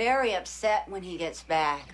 very upset when he gets back.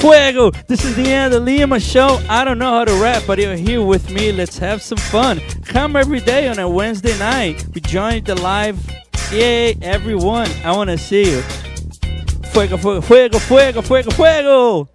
Fuego! This is the Neander Lima show. I don't know how to rap, but you're here with me. Let's have some fun. Come every day on a Wednesday night. We join the live. Yay, everyone. I want to see you. Fuego, fuego, fuego, fuego, fuego, fuego!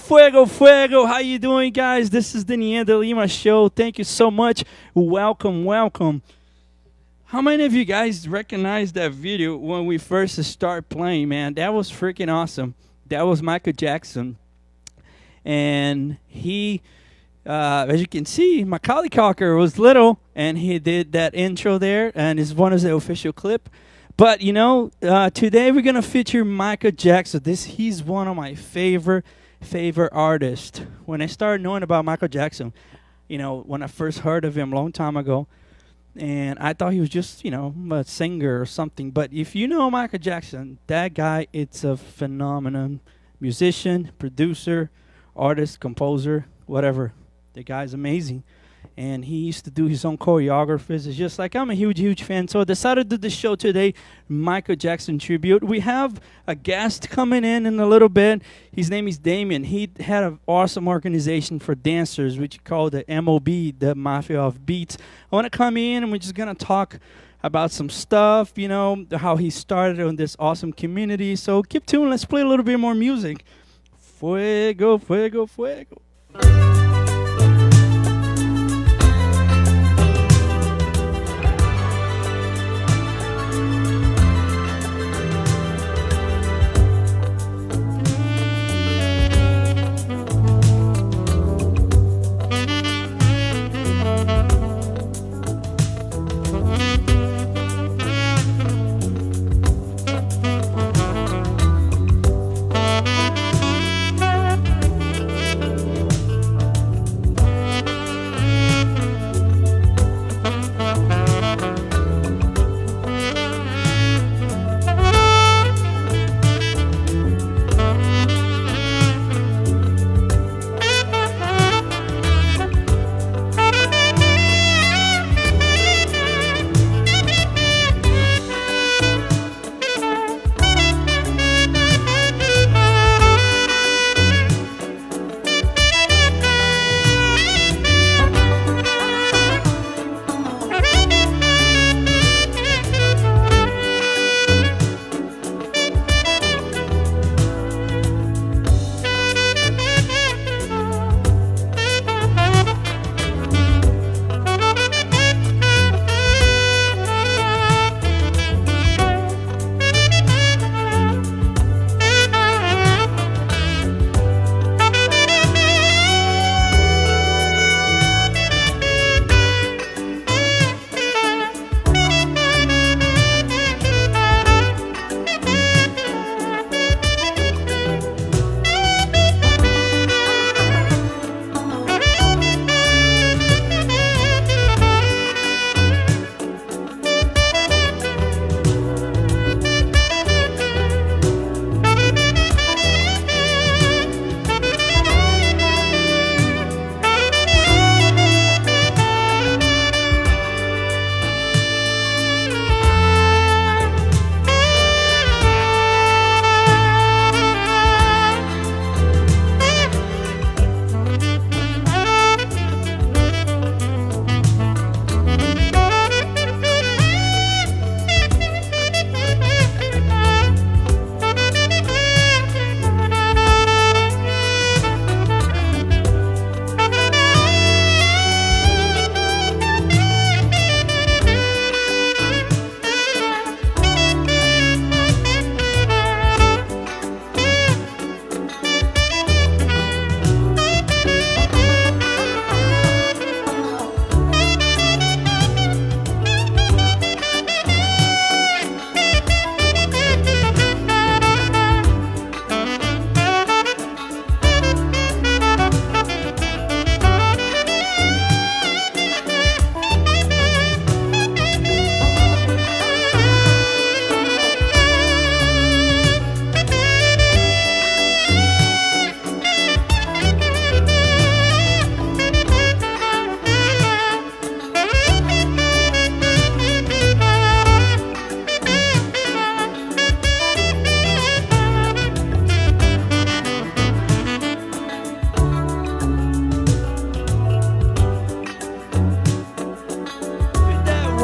Fuego, fuego. How you doing, guys? This is the Neander Lima show. Thank you so much. Welcome, welcome. How many of you guys recognize that video when we first start playing, man? That was freaking awesome. That was Michael Jackson. And he, as you can see, Macaulay Culkin was little, and he did that intro there, and it's one of the official clip. But, you know, today we're going to feature Michael Jackson. He's one of my favorite artist. When I started knowing about Michael Jackson, you know, when I first heard of him a long time ago, and I thought he was just, you know, a singer or something. But if you know Michael Jackson, that guy, it's a phenomenon. Musician, producer, artist, composer, whatever. The guy's amazing. And he used to do his own choreographies. It's just like, I'm a huge fan. So I decided to do the show today, Michael Jackson tribute. We have a guest coming in a little bit. His name is Damian. He had an awesome organization for dancers, which he called the MOB, the Mafia of Beats. I want to come in and we're just going to talk about some stuff, you know, how he started on this awesome community. So keep tuned. Let's play a little bit more music. Fuego, fuego, fuego.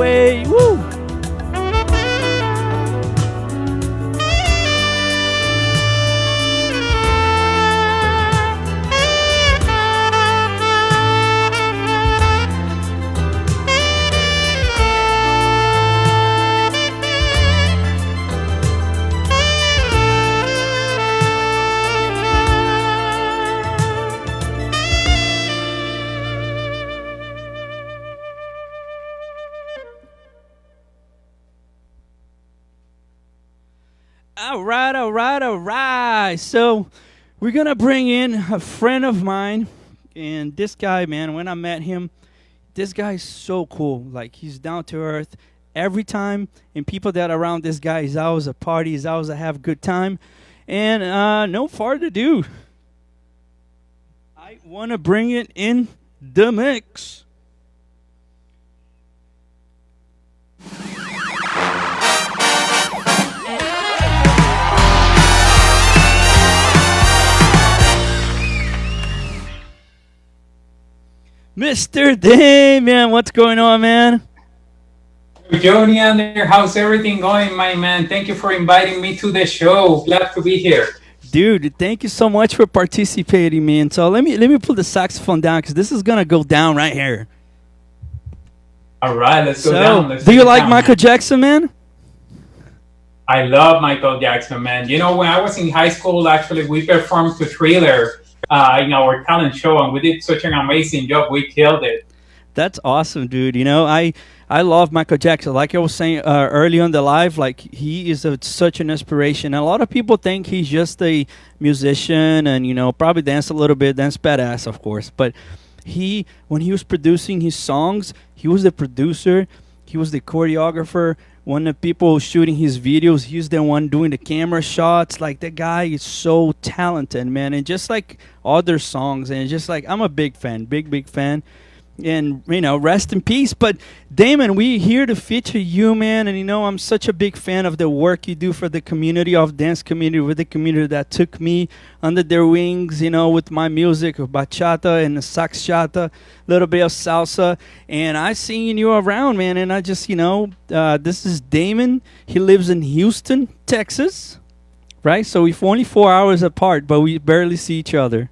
way. Woo! All right, all right, all right. So we're gonna bring in a friend of mine, and this guy, man, when I met him, this guy's so cool. Like he's down to earth every time, and people that are around this guy is always a party, is always a have a good time. And no farther ado, I wanna bring it in the mix. Mr. Damian, what's going on, man? Joe Neander, how's everything going, my man? Thank you for inviting me to the show. Glad to be here. Dude, thank you so much for participating, man. So let me pull the saxophone down because this is gonna go down right here. All right, let's go So, down. Let's do you go like down, Michael man. Jackson, man? I love Michael Jackson, man. You know, when I was in high school, actually, we performed to Thriller in our talent show, and we did such an amazing job. We killed it. That's awesome, dude. You know, I love Michael Jackson. Like I was saying early on the live, like he is such an inspiration. A lot of people think he's just a musician and probably dance a little bit, dance badass, of course. But when he was producing his songs, he was the producer, he was the choreographer. When the people shooting his videos, he's the one doing the camera shots. Like that guy is so talented, man. And just like other songs, and just like I'm a big fan, big fan. And rest in peace. But Damon, we here to feature you, man. And I'm such a big fan of the work you do for the community of dance community, with the community that took me under their wings, with my music of bachata and the saxchata, a little bit of salsa. And I seen you around, man. And I just, this is Damon. He lives in Houston, Texas, right? So we're only 4 hours apart, but we barely see each other.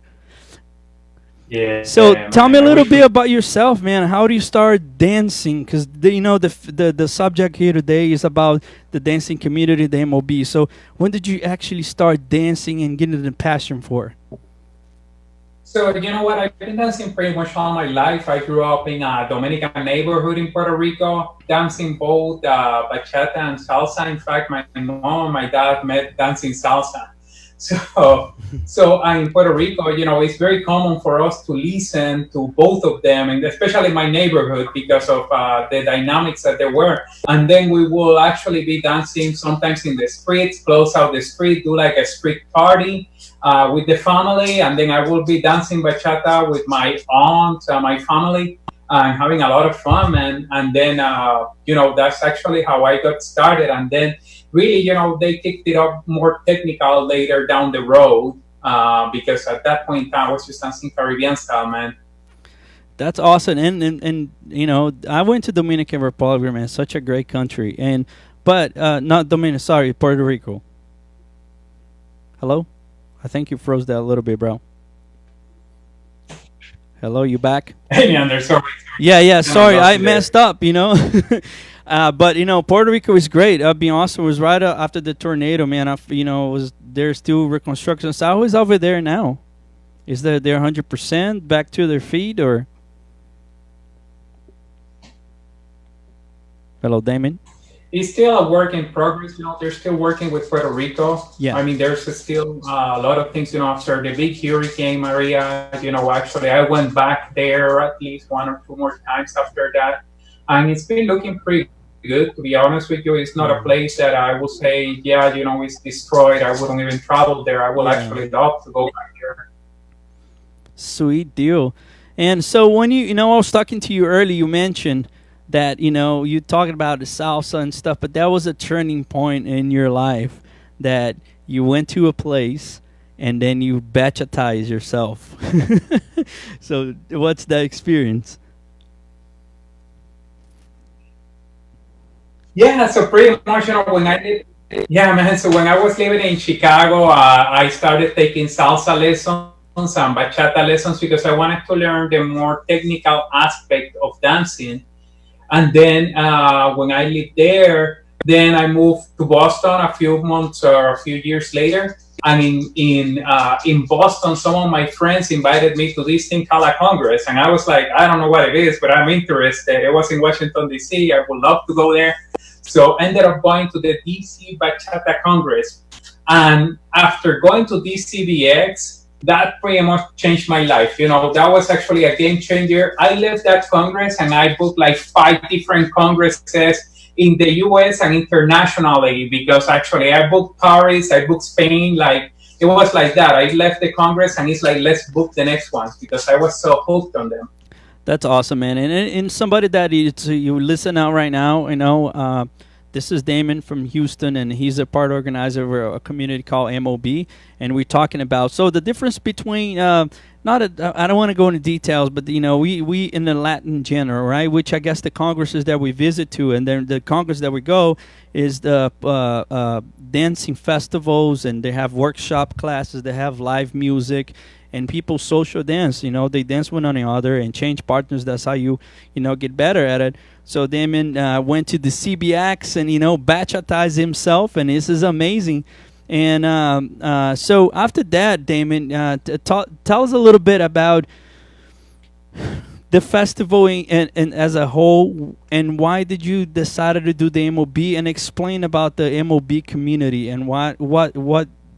Yeah. So tell me a little bit bit about yourself, man. How do you start dancing? Because the subject here today is about the dancing community, the MOB. So when did you actually start dancing and getting the passion for? So, you know what? I've been dancing pretty much all my life. I grew up in a Dominican neighborhood in Puerto Rico, dancing both bachata and salsa. In fact, my mom and my dad met dancing salsa. So in Puerto Rico, it's very common for us to listen to both of them, and especially my neighborhood because of the dynamics that there were. And then we will actually be dancing sometimes in the streets, close out the street, do like a street party with the family, and then I will be dancing bachata with my aunt, my family, and having a lot of fun. And then that's actually how I got started. And then really, they kicked it up more technical later down the road because at that point I was just dancing Caribbean style, man. That's awesome. And I went to Dominican Republic, man. Such a great country. But not Dominican, sorry, Puerto Rico. Hello? I think you froze that a little bit, bro. Hello, you back? Hey, Neander, sorry. Yeah, sorry, I messed up, But Puerto Rico is great. I'll be honest, it was right after the tornado, man. There's still reconstruction. So how is over there now? Is they're 100% back to their feet, or? Hello, Damon. It's still a work in progress. They're still working with Puerto Rico. Yeah. I mean, there's still a lot of things, after the big hurricane Maria, actually I went back there at least one or two more times after that. And it's been looking pretty good, to be honest with you. It's not a place that I will say, it's destroyed. I wouldn't even travel there. I will actually love to go back there. Sweet deal. And so when I was talking to you earlier, you mentioned that, you talking about the salsa and stuff, but that was a turning point in your life that you went to a place and then you bachatized yourself. So what's that experience? Yeah, so pretty much, when I did, yeah, man. So when I was living in Chicago, I started taking salsa lessons and bachata lessons because I wanted to learn the more technical aspect of dancing. And then when I lived there, then I moved to Boston a few months or a few years later. And in Boston, some of my friends invited me to this thing called a Congress, and I was like, I don't know what it is, but I'm interested. It was in Washington D.C. I would love to go there, so I ended up going to the D.C. Bachata Congress. And after going to DCBX, that pretty much changed my life. That was actually a game changer. I left that Congress and I booked like 5 different congresses in the US and internationally, because actually I booked Paris, I booked Spain, like it was like that. I left the Congress and it's like, let's book the next ones because I was so hooked on them. That's awesome, man. And somebody that you listen out right now, this is Damon from Houston, and he's a part organizer of a community called MOB, and we're talking about the difference between not I don't want to go into details, but we in the Latin genre, right? Which I guess the congresses that we visit to, and then the congress that we go is the dancing festivals, and they have workshop classes, they have live music, and people social dance. They dance one on the other and change partners. That's how you get better at it. So Damon went to the CBX and bachatized himself, and this is amazing. And so after that, Damon, tell us a little bit about the festival and as a whole, and why did you decide to do the MOB, and explain about the MOB community and what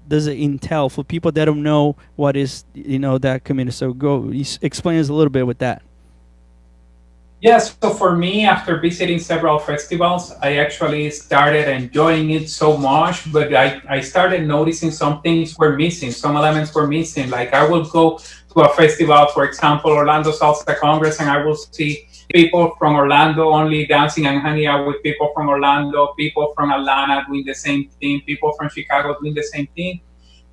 does it entail for people that don't know what is that community. So go explain us a little bit with that. Yes, so for me, after visiting several festivals, I actually started enjoying it so much, but I started noticing some things were missing, some elements were missing. Like I would go to a festival, for example, Orlando Salsa Congress, and I will see people from Orlando only dancing and hanging out with people from Orlando, people from Atlanta doing the same thing, people from Chicago doing the same thing.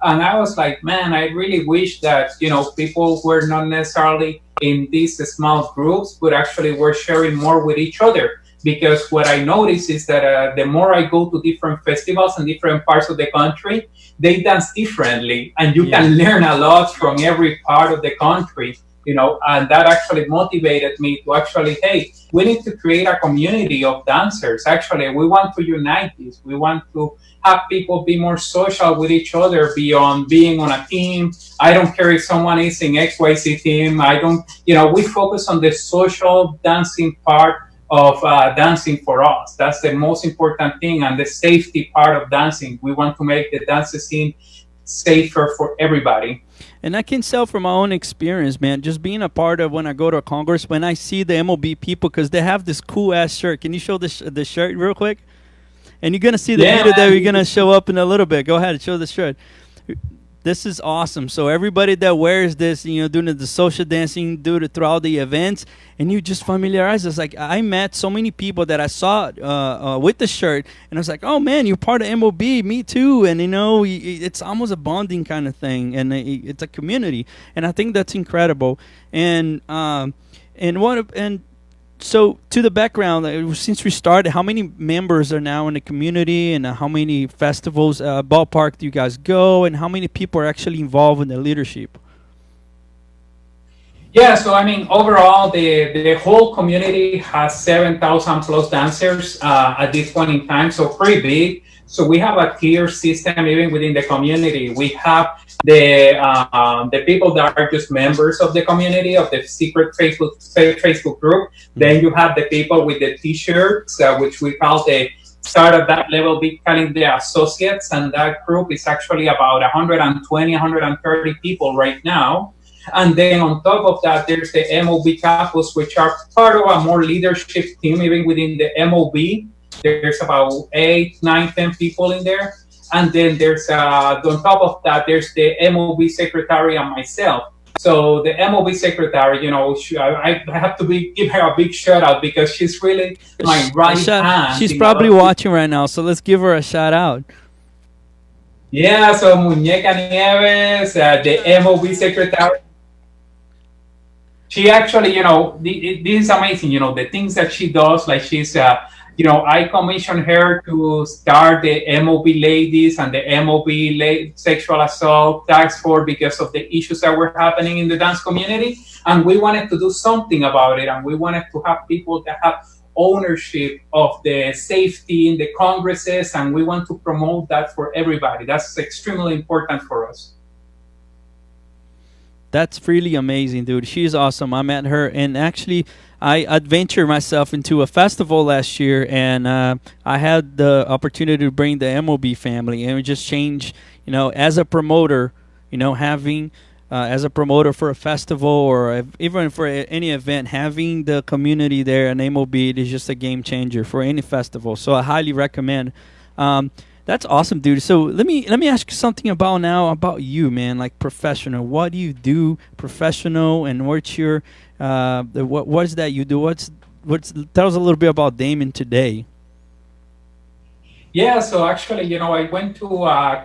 And I was like, man, I really wish that, people were not necessarily in these small groups, but actually were sharing more with each other. Because what I noticed is that the more I go to different festivals in different parts of the country, they dance differently. And you can learn a lot from every part of the country, and that actually motivated me to actually, hey, we need to create a community of dancers. Actually, we want to unite this. We want to have people be more social with each other beyond being on a team. I don't care if someone is in XYZ team. I don't, we focus on the social dancing part of dancing for us. That's the most important thing, and the safety part of dancing. We want to make the dance scene safer for everybody. And I can tell from my own experience, man, just being a part of when I go to a Congress, when I see the MOB people, because they have this cool-ass shirt. Can you show the shirt real quick? And you're going to see the video that we're going to show up in a little bit. Go ahead, show the shirt. This is awesome. So everybody that wears this, doing the social dancing, throughout the events, and you just familiarize us. Like I met so many people that I saw with the shirt, and I was like, oh man, you're part of MOB, me too. And it's almost a bonding kind of thing, and it's a community, and I think that's incredible. So to the background, since we started, how many members are now in the community, and how many festivals, ballpark do you guys go, and how many people are actually involved in the leadership? Yeah, so I mean, overall, the whole community has 7,000 plus dancers at this point in time, so pretty big. So we have a tier system even within the community. We have the people that are just members of the community, of the secret Facebook group. Then you have the people with the T-shirts, which we call the start at that level, we calling the associates, and that group is actually about 120, 130 people right now. And then on top of that, there's the MOB couples, which are part of a more leadership team, even within the MOB. There's about 8, 9, 10 people in there. And then there's, on top of that, there's the MOB secretary and myself. So the MOB secretary, I have to give her a big shout out because she's really my right hand. She's probably watching right now, so let's give her a shout out. Yeah, so Muñeca Nieves, the MOB secretary. She actually, this is amazing, the things that she does, like she's I commissioned her to start the MOB ladies and the MOB sexual assault task force because of the issues that were happening in the dance community. And we wanted to do something about it. And we wanted to have people that have ownership of the safety in the congresses. And we want to promote that for everybody. That's extremely important for us. That's really amazing, dude. She's awesome. I met her, and actually, I adventured myself into a festival last year, and I had the opportunity to bring the MOB family, and we just changed, as a promoter, having as a promoter for a festival or even for any event, having the community there and MOB is just a game changer for any festival. So I highly recommend. That's awesome, dude. So let me ask you something about you, man. Like professional, what do you do professional, and what's your what is that you do? What's tell us a little bit about Damian today. Yeah, so actually, I went to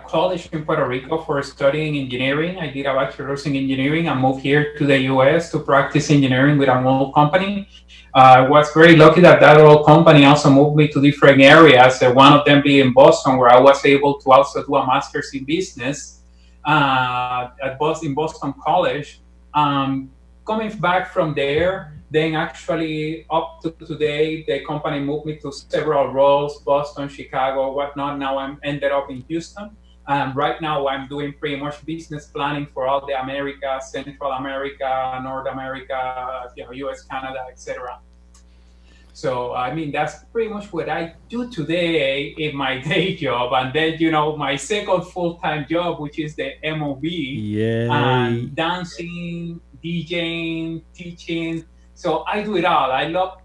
college in Puerto Rico for studying engineering. I did a bachelor's in engineering and moved here to the US to practice engineering with an old company. I was very lucky that old company also moved me to different areas, one of them being Boston, where I was able to also do a master's in business in Boston College. Coming back from there, then actually up to today, the company moved me to several roles, Boston, Chicago, whatnot. Now I'm ended up in Houston. Right now I'm doing pretty much business planning for all the Americas, Central America, North America, US, Canada, etc. So, I mean, that's pretty much what I do today in my day job. And then, my second full-time job, which is the MOB, and dancing, DJing, teaching. So I do it all. I love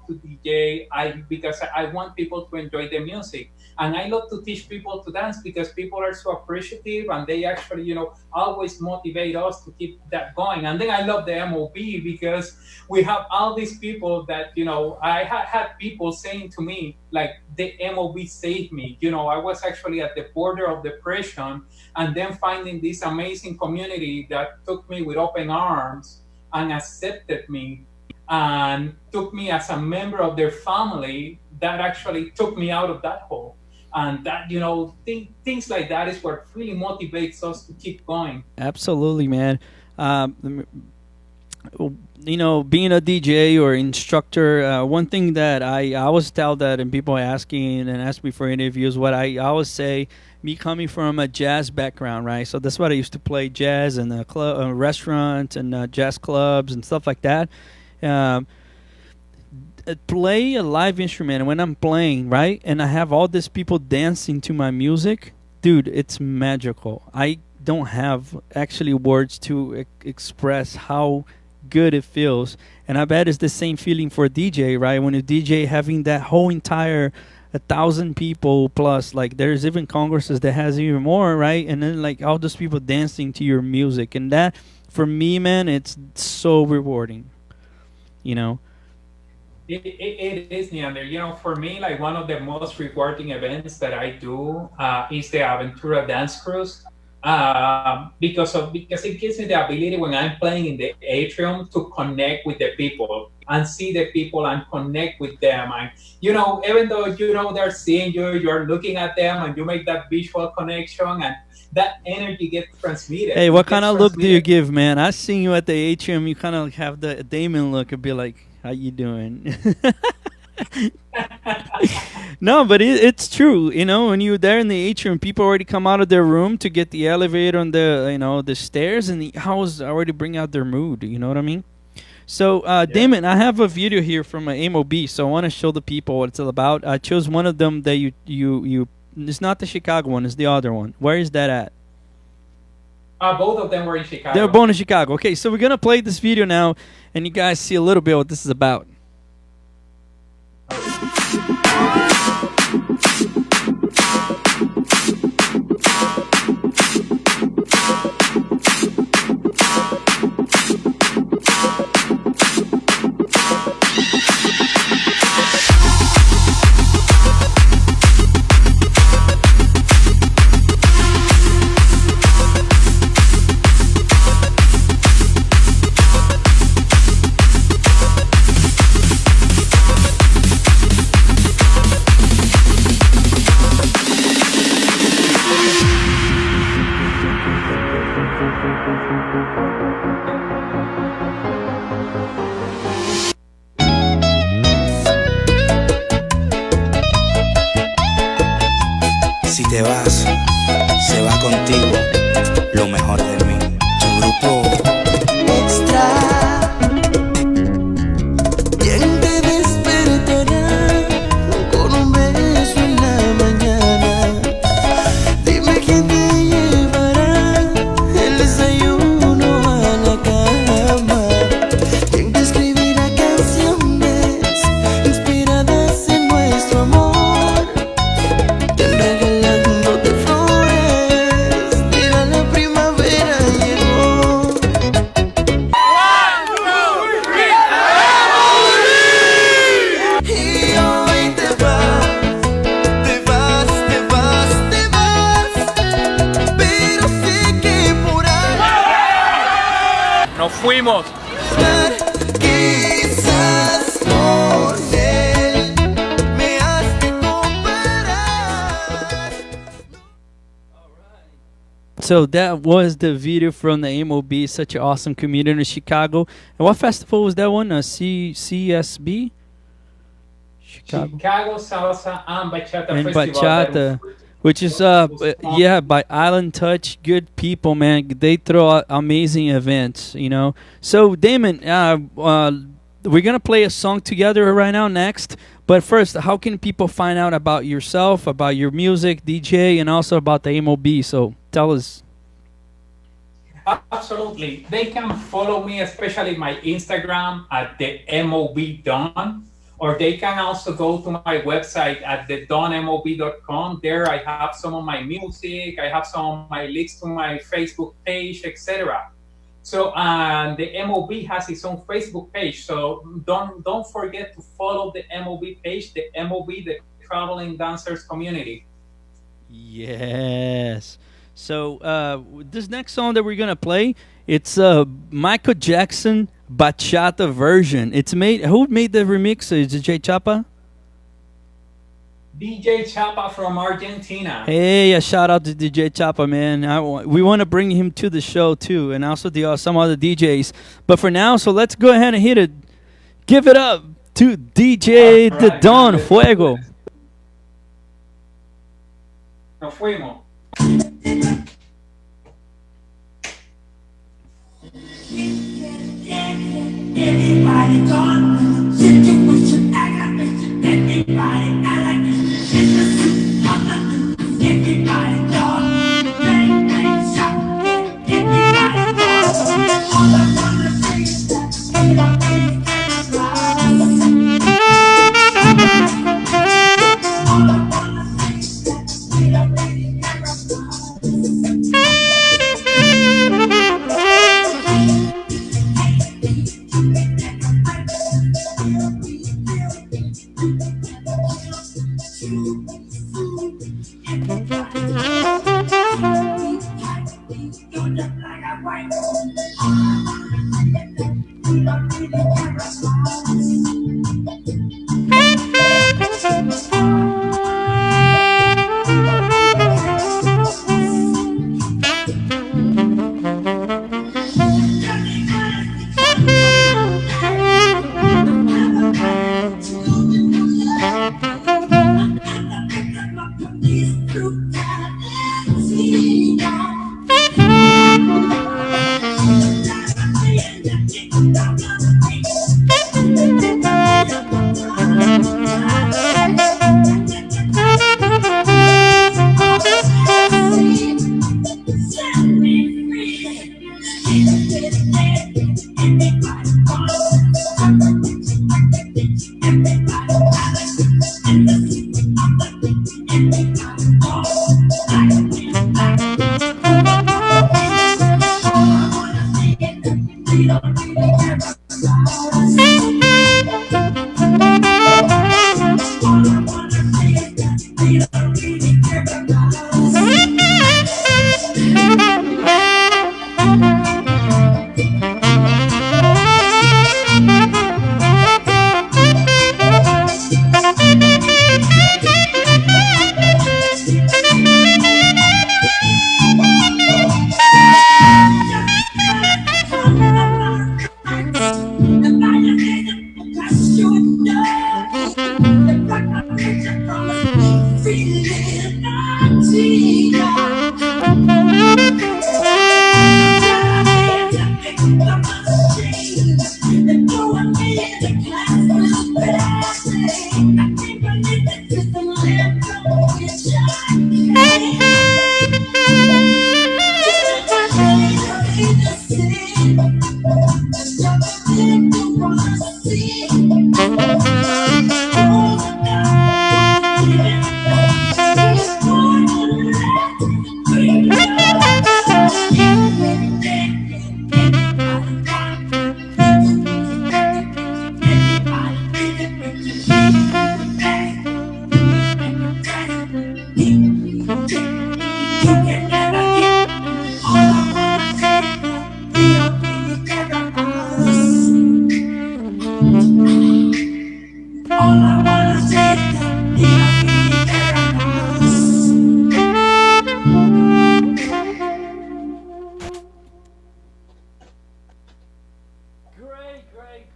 to DJ because I want people to enjoy the music. And I love to teach people to dance because people are so appreciative and they actually, always motivate us to keep that going. And then I love the MOB because we have all these people that, I had people saying to me, like, the MOB saved me. I was actually at the border of depression and then finding this amazing community that took me with open arms and accepted me and took me as a member of their family that actually took me out of that hole. And that, things like that is what really motivates us to keep going. Absolutely, man. Being a DJ or instructor, one thing that I always tell that, and people asking and ask me for interviews, what I always say, me coming from a jazz background, right? So that's what I used to play jazz in a club, restaurants and jazz clubs and stuff like that. Play a live instrument, and when I'm playing, right, and I have all these people dancing to my music, dude, it's magical. I don't have actually words to express how good it feels, and I bet it's the same feeling for a DJ, right? When a DJ having that whole entire 1,000 people plus, like there's even congresses that has even more, right? And then like all those people dancing to your music, and that for me, man, it's so rewarding, It is, Neander. For me, like one of the most rewarding events that I do is the Aventura Dance Cruise. Because it gives me the ability when I'm playing in the atrium to connect with the people and see the people and connect with them. And even though they're seeing you, you're looking at them and you make that visual connection and that energy gets transmitted. Hey, what kind of look do you give, man? I seen you at the atrium. You kind of have the Damian look and be like, "How you doing?" No, but it's true. When you're there in the atrium, people already come out of their room to get the elevator on the the stairs, and the house already bring out their mood. You know what I mean? So, yeah. Damon, I have a video here from MOB, so I want to show the people what it's all about. I chose one of them that you it's not the Chicago one, it's the other one. Where is that at? Both of them were in Chicago. They're both in Chicago. Okay, so we're going to play this video now, and you guys see a little bit what this is about. Si te vas, se va contigo lo mejor de mí. Tu grupo extra. ¿Quién te despertará con un beso en la mañana? Dime quién te llevará el desayuno a la cama. ¿Quién te escribirá canciones inspiradas en nuestro amor? Nos fuimos. Quizás con él me has de comparar. So that was the video from the MOB, such an awesome community in Chicago. And what festival was that one? CSB? Chicago Salsa and Bachata And Festival. Bachata, which is yeah, by Island Touch. Good people, man. They throw out amazing events, you know. So Damon, we're gonna play a song together right now next. But first, how can people find out about yourself, about your music, DJ, and also about the MOB? So tell us. Absolutely. They can follow me, especially my Instagram at the MOB Don, or they can also go to my website at thedonmob.com. There I have some of my music, I have some of my links to my Facebook page, etc. So the MOB has its own Facebook page. So don't forget to follow the MOB page, the MOB, the Traveling Dancers Community. Yes. So this next song that we're gonna play, it's Michael Jackson bachata version. It's made. Who made the remix? Is it DJ Chapa? DJ Chapa from Argentina. Hey, a shout out to DJ Chapa, man. We want to bring him to the show too, and also some other DJs. But for now, so let's go ahead and hit it. Give it up to DJ All The right, Don let's Fuego. Nos fuimos. Everybody gone, situation aggravation. Everybody alike in the suit of the news. Everybody gone, bang bang shot. Everybody gone. All I wanna say is that we don't really care about. All I wanna say is that we don't really care about.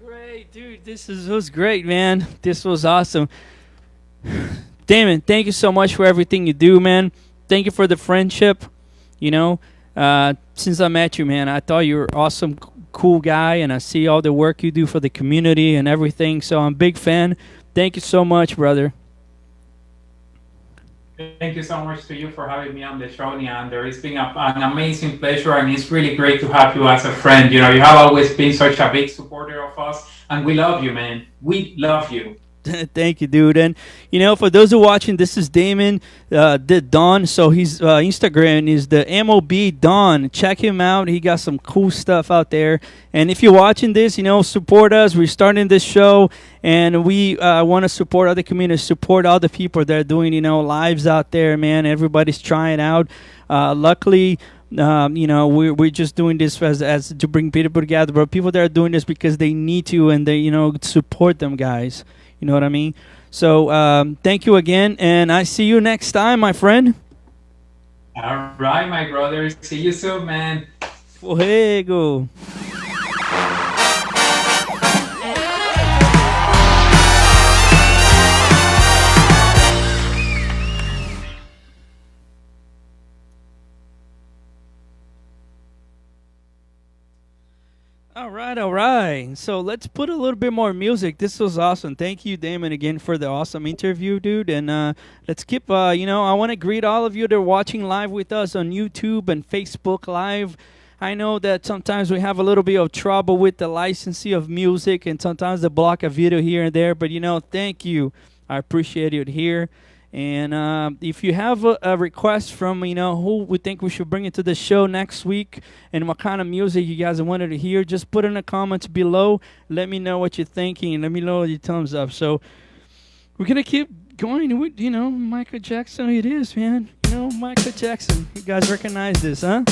Great, dude. Was great, man. This was awesome. Damon, thank you so much for everything you do, man. Thank you for the friendship. You know, since I met you, man, I thought you were awesome, cool guy, and I see all the work you do for the community and everything. So I'm a big fan. Thank you so much, brother. Thank you so much to you for having me on the show, Neander. It's been an amazing pleasure, and it's really great to have you as a friend. You know, you have always been such a big supporter of us, and we love you, man. We love you. Thank you, dude. And you know, for those who are watching, this is Damon the Don. So his Instagram is the MOB Don. Check him out. He got some cool stuff out there. And if you're watching this, you know, support us. We're starting this show, and we want to support other communities, support all the people that are doing, you know, lives out there, man. Everybody's trying out. Luckily, you know, we're just doing this as to bring people together, but people that are doing this because they need to, and they, you know, support them, guys. You know what I mean? So thank you again, and I see you next time, my friend. All right, my brother. See you soon, man. Fuego. All right. So let's put a little bit more music. This was awesome. Thank you, Damon, again for the awesome interview, dude. And let's keep, you know, I want to greet all of you that are watching live with us on YouTube and Facebook Live. I know that sometimes we have a little bit of trouble with the licensing of music, and sometimes they block a video here and there. But, you know, thank you. I appreciate it here. And if you have a request from, you know, who we think we should bring into the show next week and what kind of music you guys wanted to hear, just put in the comments below. Let me know what you're thinking, and let me know your thumbs up. So we're going to keep going with, you know, Michael Jackson. It is, man. You know, Michael Jackson. You guys recognize this, huh?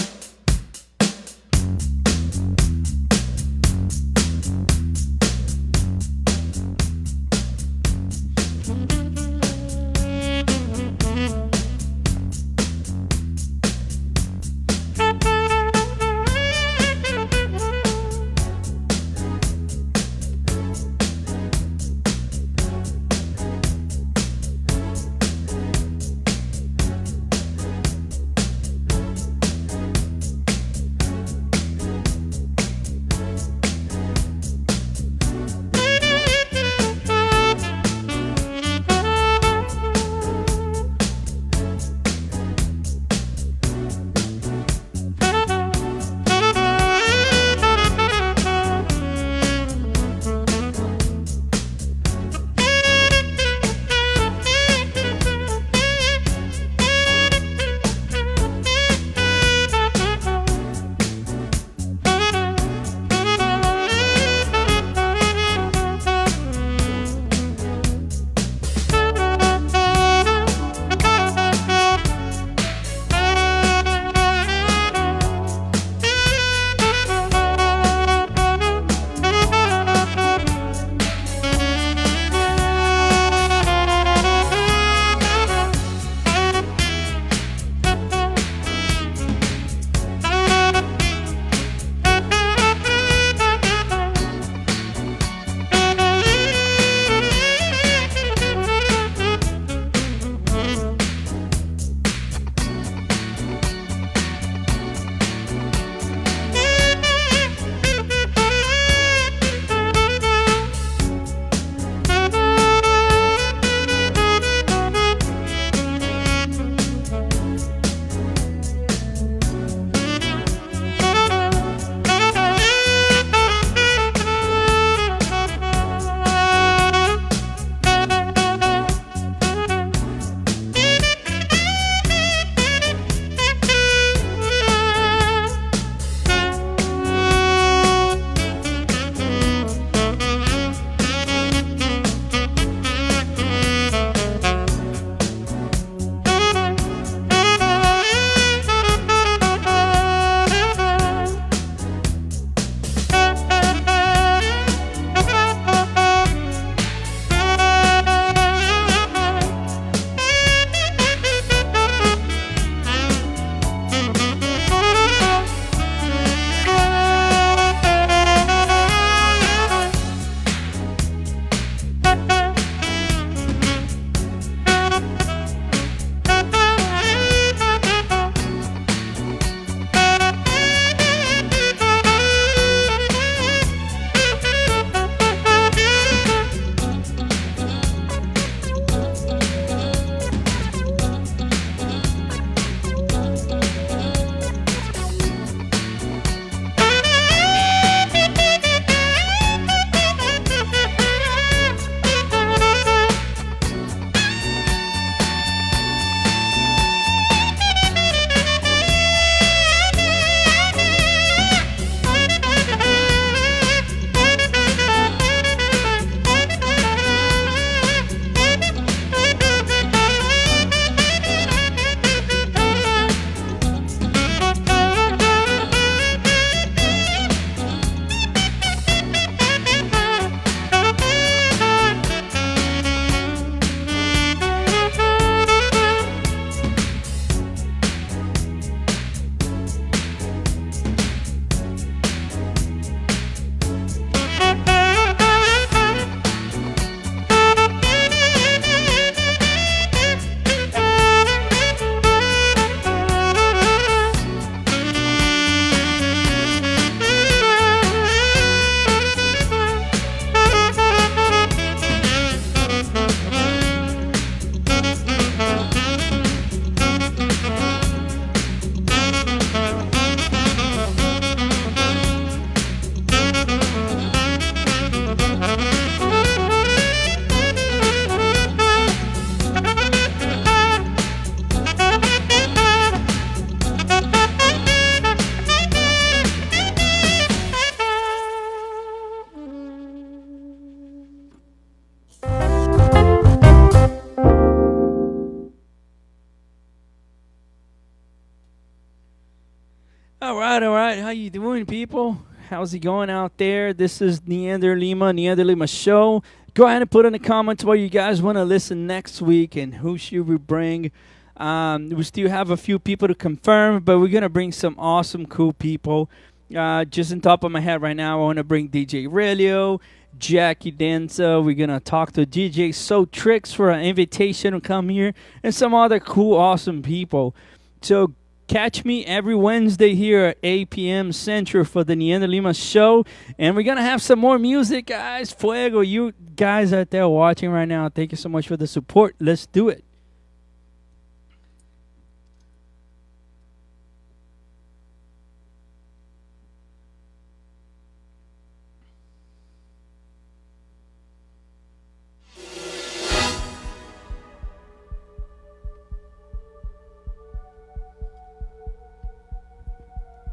All right, all right. How you doing, people? How's it going out there? This is Neander Lima Show. Go ahead and put in the comments what you guys want to listen next week and who should we bring. We still have a few people to confirm, but we're going to bring some awesome, cool people. Just on top of my head right now, I want to bring DJ Relio, Jackie Danza. We're going to talk to DJ So Tricks for an invitation to come here, and some other cool, awesome people. So catch me every Wednesday here at 8 p.m. Central for the Neander Lima Show. And we're going to have some more music, guys. Fuego, you guys out there watching right now, thank you so much for the support. Let's do it.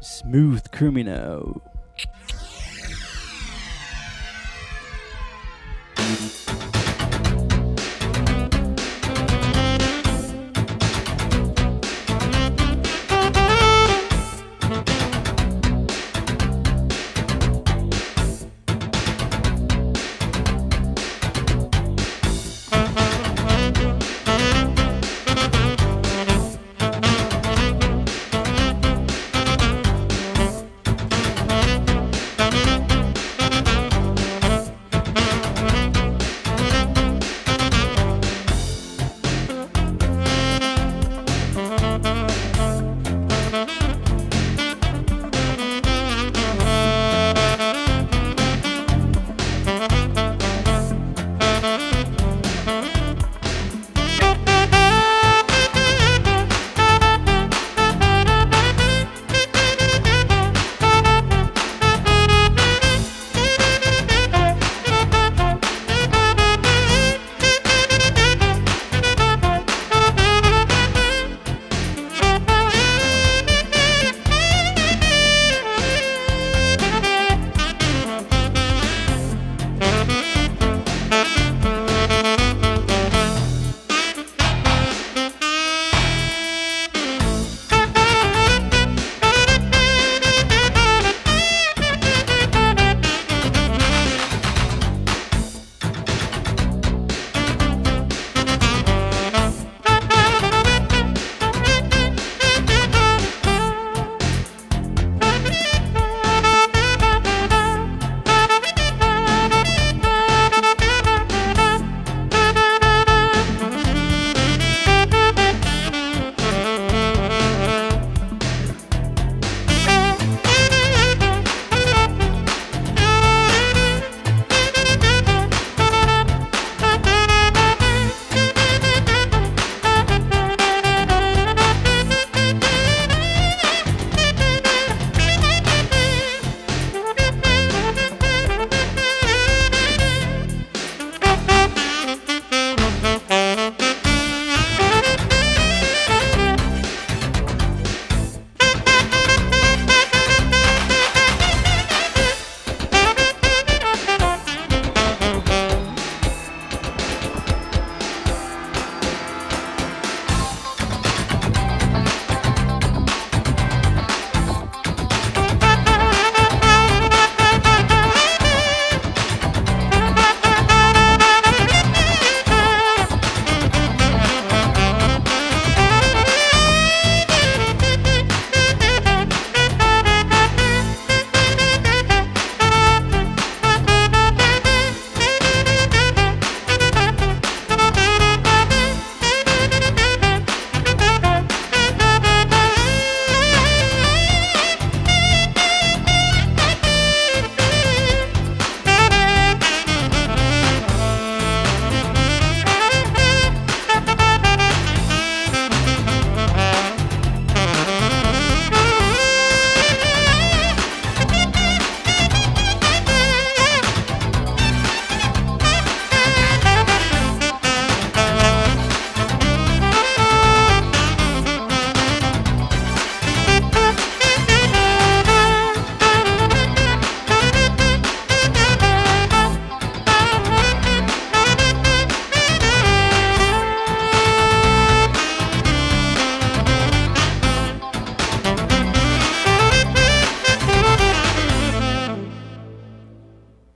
Smooth Criminal.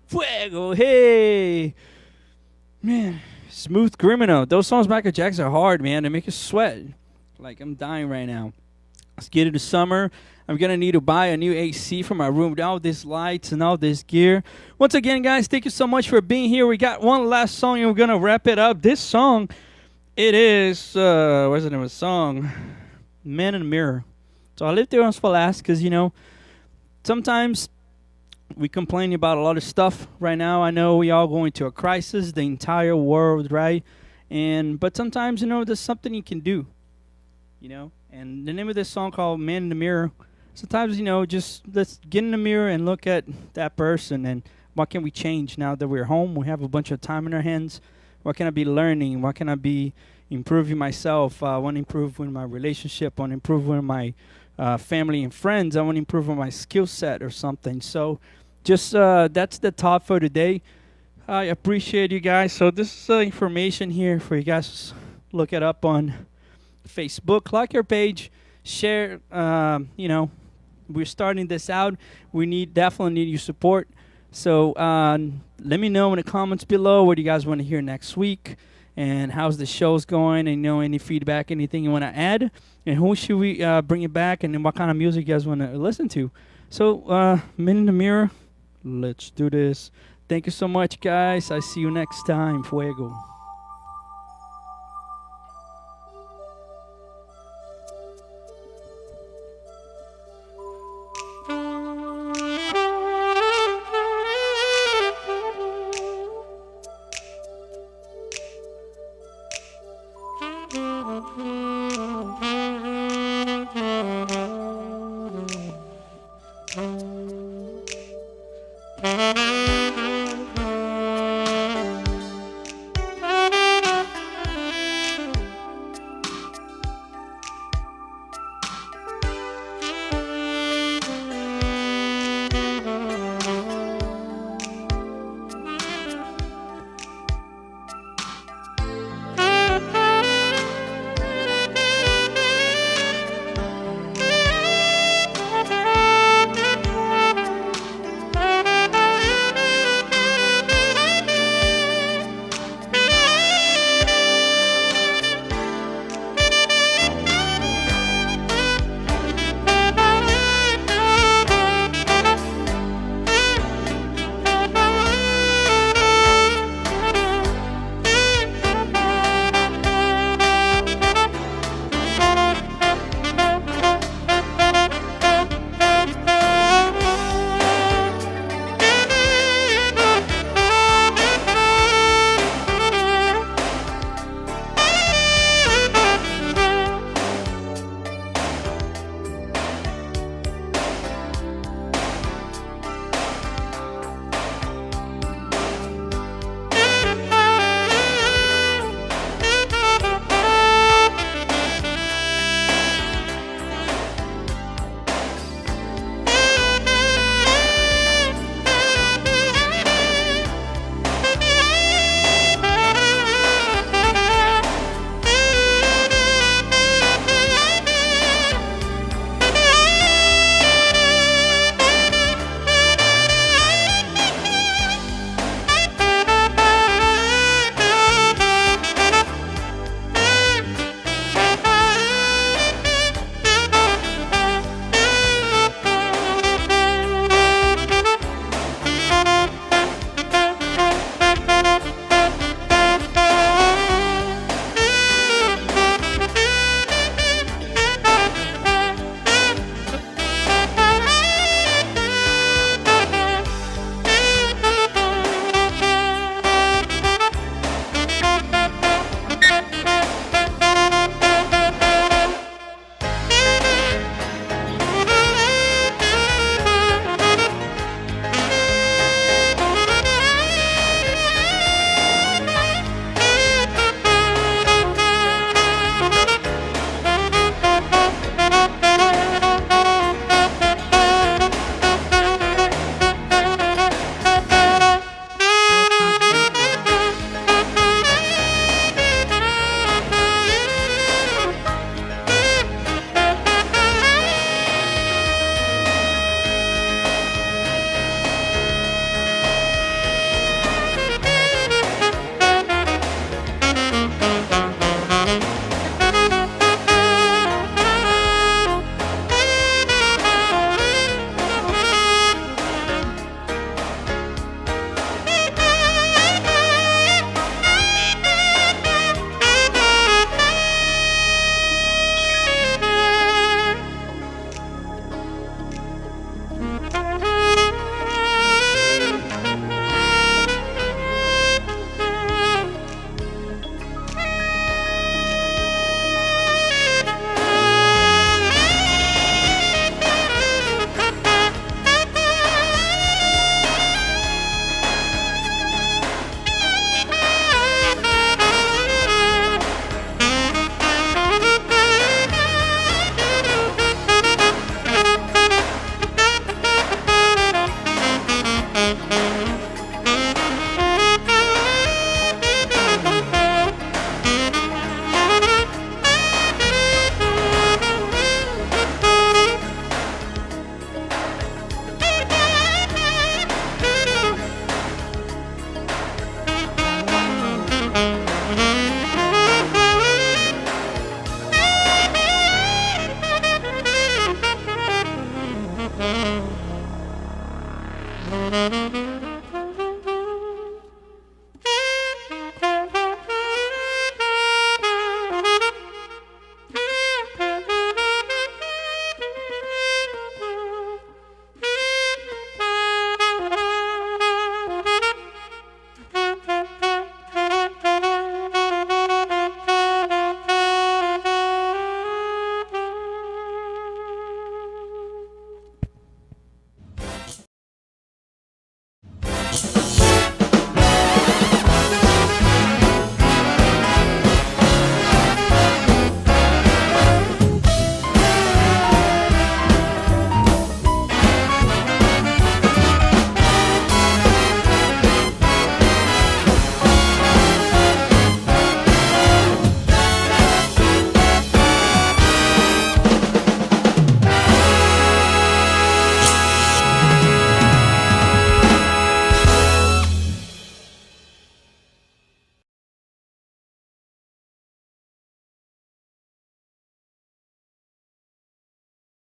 Fuego, hey. Man, Smooth Criminal. Those songs Michael Jackson are hard, man. They make you sweat. Like, I'm dying right now. Let's get into summer. I'm going to need to buy a new AC for my room. All these lights and all this gear. Once again, guys, thank you so much for being here. We got one last song and we're going to wrap it up. This song, it is, what's the name of the song? Man in the Mirror. So I left it on for last because, you know, sometimes we complain about a lot of stuff right now. I know we all going to a crisis, the entire world, right? But sometimes, you know, there's something you can do, you know? And the name of this song called Man in the Mirror. Sometimes, you know, just let's get in the mirror and look at that person and what can we change now that we're home? We have a bunch of time in our hands. What can I be learning? What can I be improving myself? I want to improve with my relationship. I want to improve with my family and friends. I want to improve on my skill set or something. So just that's the thought for today. I appreciate you guys. So this is information here for you guys. Look it up on Facebook. Like our page. Share. You know, we're starting this out. We definitely need your support. So let me know in the comments below what you guys want to hear next week. And how's the shows going, and, you know, any feedback, anything you want to add, and who should we bring it back, and then what kind of music you guys want to listen to. So, Man in the Mirror, let's do this. Thank you so much, guys. I see you next time. Fuego.